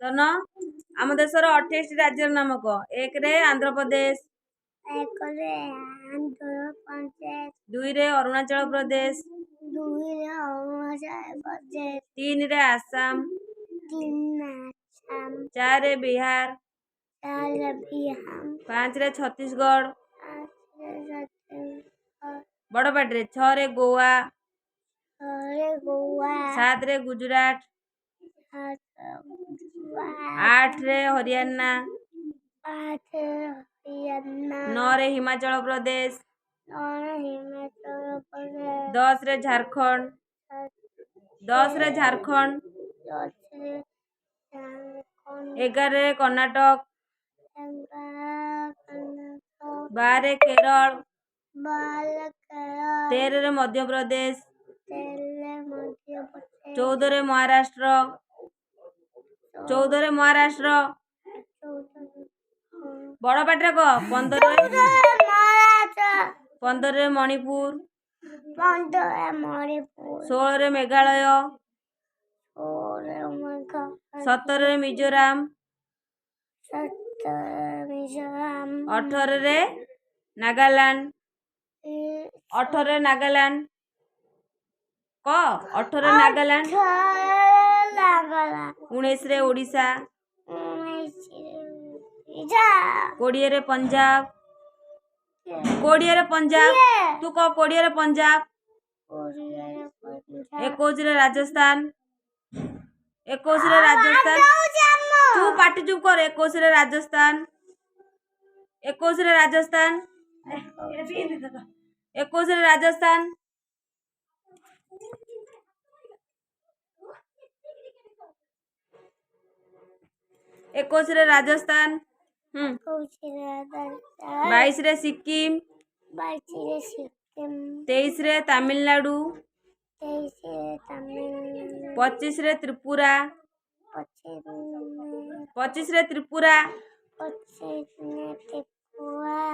तन आम देशर 28 राज्यर नाम कह। 1 रे आंध्र प्रदेश, 2 रे अरुणाचल प्रदेश, 3 रे आसाम, 4 रे बिहार, 5 रे छत्तीसगढ़, बड़ पाटे 6 रे गोवा, 7 रे गुजरात, 8 रे हरियाणा, 9 रे हिमाचल प्रदेश, 10 रे झारखंड, 11 रे कर्नाटक, 12 रे केरल, 13 रे मध्य प्रदेश, 14 रे महाराष्ट्र, बड़ पाटे कह। 15 रे मणिपुर, 16 रे मेघालय, 17 रे मिजोराम, 18 रे नागालैंड, 18 रे नागालैंड कह। 18 रे नागालैंड, 19 रे ओडिशा, 20 रे पंजाब, 20 रे पंजाब तू कह। 20 रे पंजाब, 21 रे राजस्थान, 21 रे राजस्थान तू पाटी चुप कर। 21 रे राजस्थान, 21 रे राजस्थान, 21 रे राजस्थान, 21 रे राजस्थान, 22 रे सिक्किम, 23 रे तमिलनाडु, 25 रे त्रिपुरा,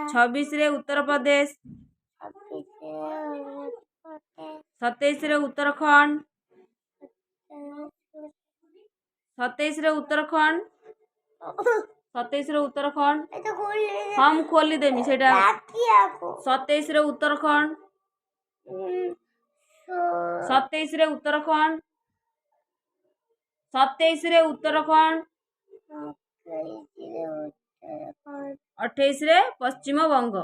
26 रे उत्तर प्रदेश, 27 रे उत्तराखंड, 27 रे उत्तराखंड, 27 रे उत्तराखंड हम खोली देमी सेटा। 27 रे उत्तराखंड, 27 रे उत्तराखंड, 27 रे उत्तराखंड, 28 रे पश्चिम बंग।